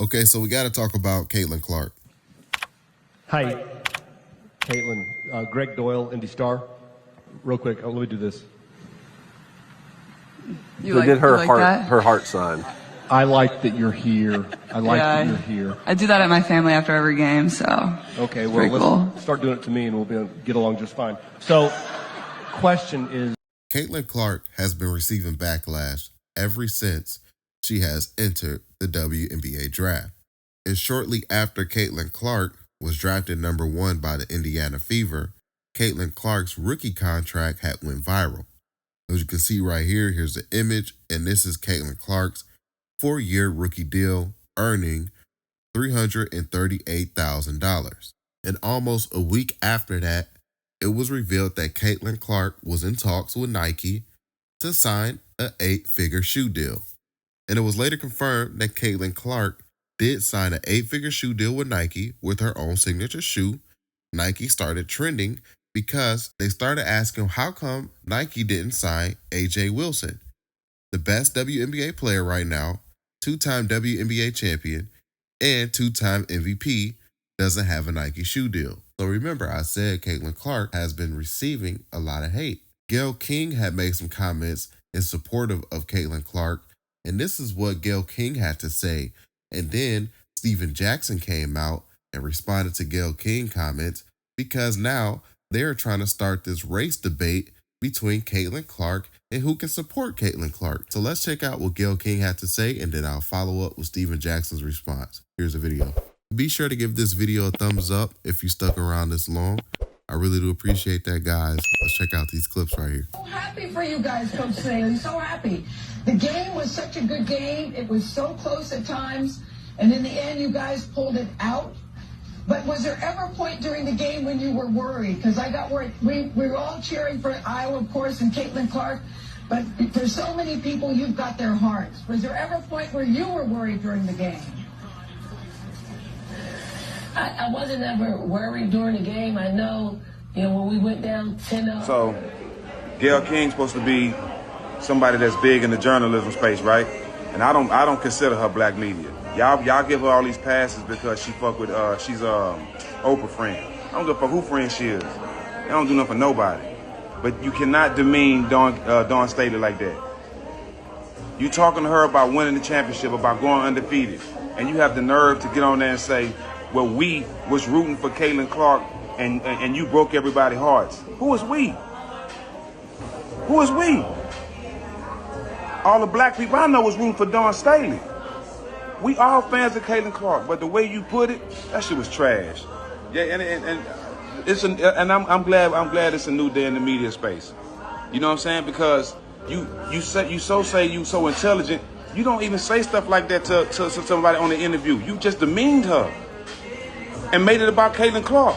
Okay, so we got to talk about Caitlyn Clark. Hi, Caitlyn. Greg Doyle, Indy Star. Real quick, let me do this. They did her heart sign. I like that you're here. I like that you're here. I do that at my family after every game, so. Okay, well, let's start doing it to me and we'll be able to get along just fine. So, question is... Caitlyn Clark has been receiving backlash ever since she has entered the WNBA draft. And shortly after Caitlyn Clark was drafted number 1 by the Indiana Fever, Caitlyn Clark's rookie contract had went viral. As you can see right here, here's the image, and this is Caitlyn Clark's 4-year rookie deal, earning $338,000. And almost a week after that, it was revealed that Caitlyn Clark was in talks with Nike to sign an 8-figure shoe deal. And it was later confirmed that Caitlyn Clark did sign an 8-figure shoe deal with Nike with her own signature shoe. Nike started trending because they started asking how come Nike didn't sign AJ Wilson, the best WNBA player right now, 2-time WNBA champion, and 2-time MVP, doesn't have a Nike shoe deal. So remember, I said Caitlyn Clark has been receiving a lot of hate. Gayle King had made some comments in support of Caitlyn Clark, and this is what Gayle King had to say. And then Stephen Jackson came out and responded to Gayle King comments because now they're trying to start this race debate between Caitlyn Clark and who can support Caitlyn Clark. So let's check out what Gayle King had to say, and then I'll follow up with Stephen Jackson's response. Here's the video. Be sure to give this video a thumbs up if you stuck around this long. I really do appreciate that, guys. Let's check out these clips right here. So happy for you guys, Coach Staley. So happy. The game was such a good game. It was so close at times. And in the end, you guys pulled it out. But was there ever a point during the game when you were worried? Because I got worried. We were all cheering for Iowa, of course, and Caitlyn Clark. But for so many people, you've got their hearts. Was there ever a point where you were worried during the game? I wasn't ever worried during the game. I know, when we went down 10-0. So, Gayle King's supposed to be somebody that's big in the journalism space, right? And I don't consider her black media. Y'all give her all these passes because she fuck with she's Oprah friend. I don't give a fuck who friend she is. They don't do nothing for nobody. But you cannot demean Dawn Staley like that. You talking to her about winning the championship, about going undefeated, and you have the nerve to get on there and say, well, we was rooting for Caitlyn Clark and you broke everybody's hearts. Who is we? Who is we? All the black people I know was rooting for Dawn Staley. We all fans of Caitlyn Clark, but the way you put it, that shit was trash. Yeah, and I'm glad it's a new day in the media space. You know what I'm saying? Because you so intelligent, you don't even say stuff like that to somebody on the interview. You just demeaned her and made it about Caitlyn Clark.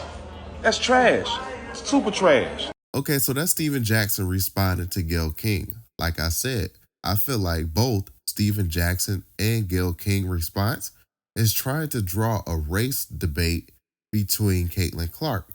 That's trash. Super trash. Okay, so that's Stephen Jackson responding to Gayle King. Like I said, I feel like both Stephen Jackson and Gayle King response is trying to draw a race debate between Caitlyn Clark.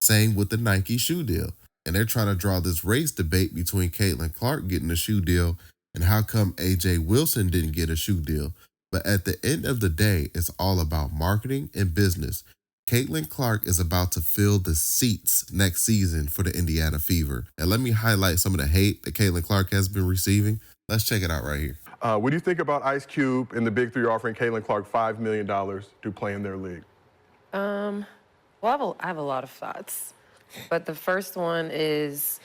Same with the Nike shoe deal. And they're trying to draw this race debate between Caitlyn Clark getting a shoe deal and how come AJ Wilson didn't get a shoe deal. But at the end of the day, it's all about marketing and business. Caitlyn Clark is about to fill the seats next season for the Indiana Fever. And let me highlight some of the hate that Caitlyn Clark has been receiving. Let's check it out right here. What do you think about Ice Cube and the Big Three offering Caitlyn Clark $5 million to play in their league? Well, I have a lot of thoughts. But the first one is,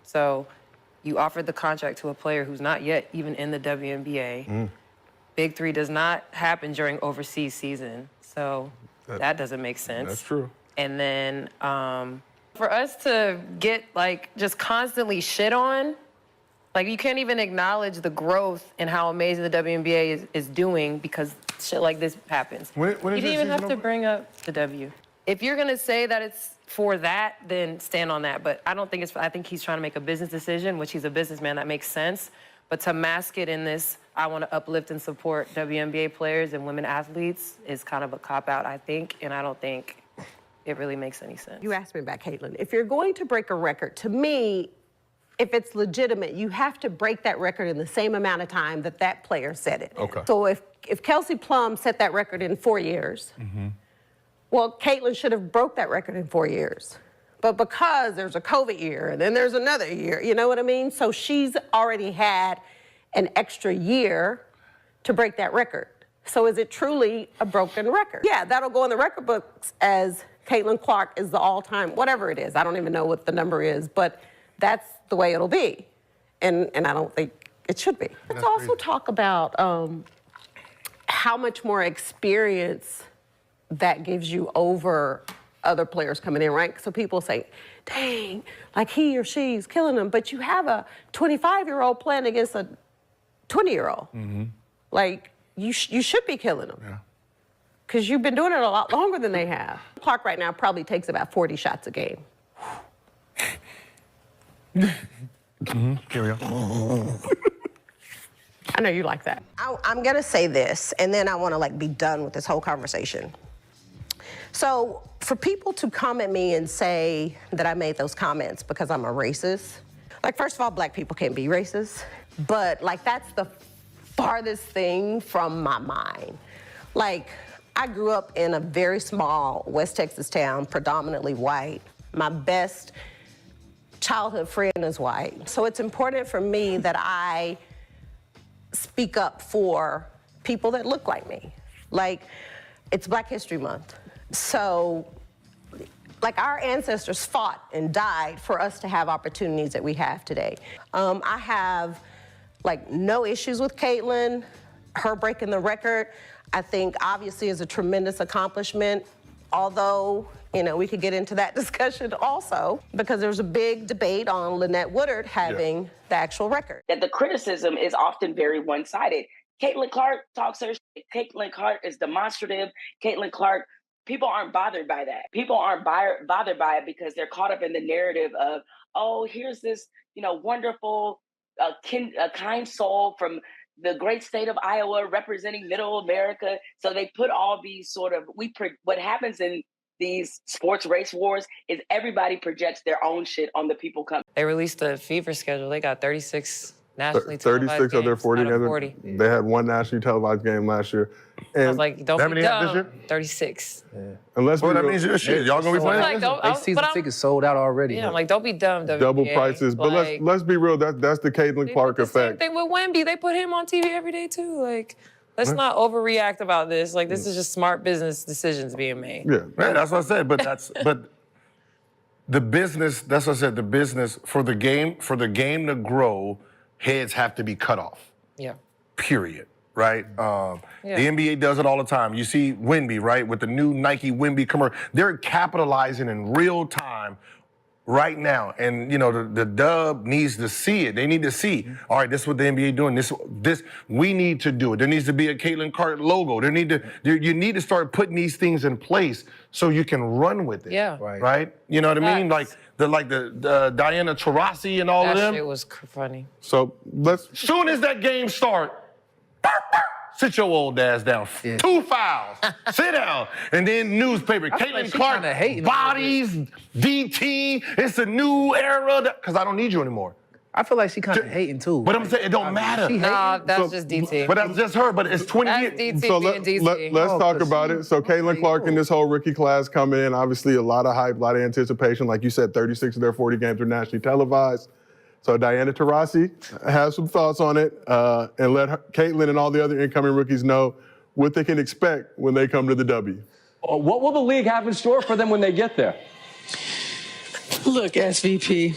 so you offered the contract to a player who's not yet even in the WNBA. Big Three does not happen during overseas season. So that doesn't make sense. That's true. And then for us to get, just constantly shit on, you can't even acknowledge the growth and how amazing the WNBA is doing because shit like this happens. You didn't even have to bring up the W. If you're going to say that it's for that, then stand on that. But I don't think I think he's trying to make a business decision, which he's a businessman, that makes sense. But to mask it in this, I want to uplift and support WNBA players and women athletes is kind of a cop-out, I think, and I don't think it really makes any sense. You asked me about Caitlyn. If you're going to break a record, to me, if it's legitimate, you have to break that record in the same amount of time that that player set it. Okay. So if Kelsey Plum set that record in 4 years, well, Caitlyn should have broke that record in 4 years. But because there's a COVID year and then there's another year, you know what I mean? So she's already had an extra year to break that record. So is it truly a broken record? Yeah, that'll go in the record books as Caitlyn Clark is the all-time, whatever it is. I don't even know what the number is, but that's the way it'll be. And I don't think it should be. Let's also talk about how much more experience that gives you over other players coming in, right? So people say, dang, like he or she's killing them. But you have a 25-year-old playing against a 20-year-old. Like, you should be killing them. Yeah. Because you've been doing it a lot longer than they have. Clark right now probably takes about 40 shots a game. Here we go. I know you like that. I'm gonna say this, and then I wanna be done with this whole conversation. So for people to come at me and say that I made those comments because I'm a racist, first of all, black people can't be racist, but that's the farthest thing from my mind. I grew up in a very small West Texas town, predominantly white. My best childhood friend is white. So it's important for me that I speak up for people that look like me. It's Black History Month. So, our ancestors fought and died for us to have opportunities that we have today. I have, no issues with Caitlyn, her breaking the record. I think, obviously, is a tremendous accomplishment, although, we could get into that discussion also, because there's a big debate on Lynette Woodard having the actual record. That the criticism is often very one-sided. Caitlyn Clark talks her shit. Caitlyn Clark is demonstrative. Caitlyn Clark, people aren't bothered by that. People aren't bothered by it because they're caught up in the narrative of, oh, here's this, wonderful, kind soul from the great state of Iowa representing Middle America. So they put all these what happens in these sports race wars is everybody projects their own shit on the people coming. They released the fever schedule. They got 36 nationally 36 of their 40 games. 40. They had one nationally televised game last year. And I was like, don't be dumb. 36. Yeah. Unless that means shit. Y'all gonna be playing? Season tickets sold out already. Yeah, I'm like, don't be dumb, WNBA. Double prices. But let's be real. That's the Caitlyn Clark effect. Same thing with Wemby. They put him on TV every day too. Let's not overreact about this. This is just smart business decisions being made. Yeah, right, that's what I said. But the business. That's what I said. The business for the game to grow, heads have to be cut off. Yeah. Period. Right? The NBA does it all the time. You see Wemby, right? With the new Nike Wemby commercial. They're capitalizing in real time right now. And, the dub needs to see it. They need to see, all right, this is what the NBA doing. This we need to do it. There needs to be a Caitlyn Clark logo. You need to start putting these things in place so you can run with it. Yeah. Right? You know what I mean? The Diana Taurasi and all of them. That shit was funny. So soon as that game starts, sit your old ass down. Yeah. 2 fouls. Sit down. And then newspaper. Caitlyn Clark, bodies, DT. It's a new era. Because I don't need you anymore. I feel like she kind of hating too. But I'm saying it don't matter. Nah, that's just DT. But that's just her. But it's 20 that's years. DT So being DT. let's talk about it. So Caitlyn Clark and this whole rookie class coming in, obviously a lot of hype, a lot of anticipation. Like you said, 36 of their 40 games are nationally televised. So Diana Taurasi has some thoughts on it, and let Caitlyn and all the other incoming rookies know what they can expect when they come to the W. What will the league have in store for them when they get there? Look, SVP,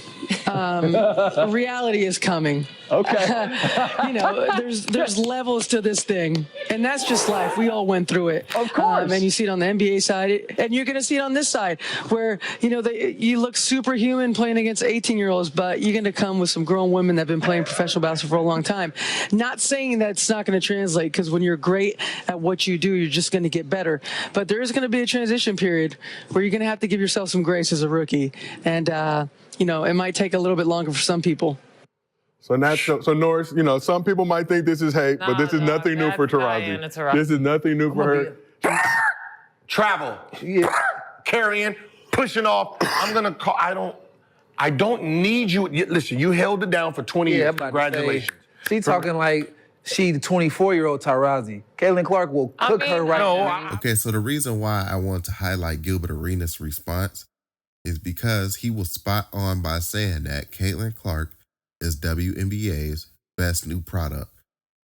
reality is coming. Okay. There's levels to this thing, and that's just life. We all went through it. Of course. And you see it on the NBA side, and you're going to see it on this side, where, you look superhuman playing against 18-year-olds, but you're going to come with some grown women that have been playing professional basketball for a long time. Not saying that it's not going to translate, because when you're great at what you do, you're just going to get better. But there is going to be a transition period where you're going to have to give yourself some grace as a rookie. And, it might take a little bit longer for some people. So Norris, some people might think this is hate, but this is nothing new for Taurasi. This is nothing new for her. Travel. Carrying, pushing off. I'm going to call, I don't need you. Listen, you held it down for 20 Yeah, years. I'm about to say, Congratulations. she talking like she the 24-year-old Tarazi. Caitlyn Clark will cook her right now. Okay, so the reason why I want to highlight Gilbert Arenas' response is because he was spot on by saying that Caitlyn Clark is WNBA's best new product.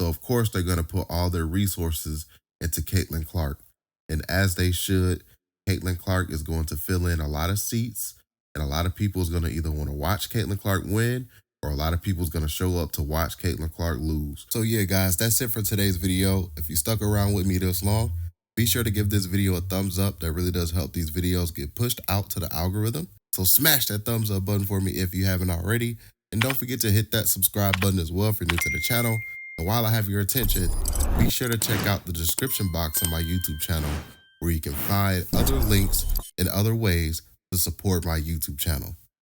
So of course they're going to put all their resources into Caitlyn Clark. And as they should, Caitlyn Clark is going to fill in a lot of seats, and a lot of people is going to either want to watch Caitlyn Clark win, or a lot of people is going to show up to watch Caitlyn Clark lose. So yeah, guys, that's it for today's video. If you stuck around with me this long, be sure to give this video a thumbs up. That really does help these videos get pushed out to the algorithm. So smash that thumbs up button for me if you haven't already. And don't forget to hit that subscribe button as well if you're new to the channel. And while I have your attention, be sure to check out the description box on my YouTube channel, where you can find other links and other ways to support my YouTube channel.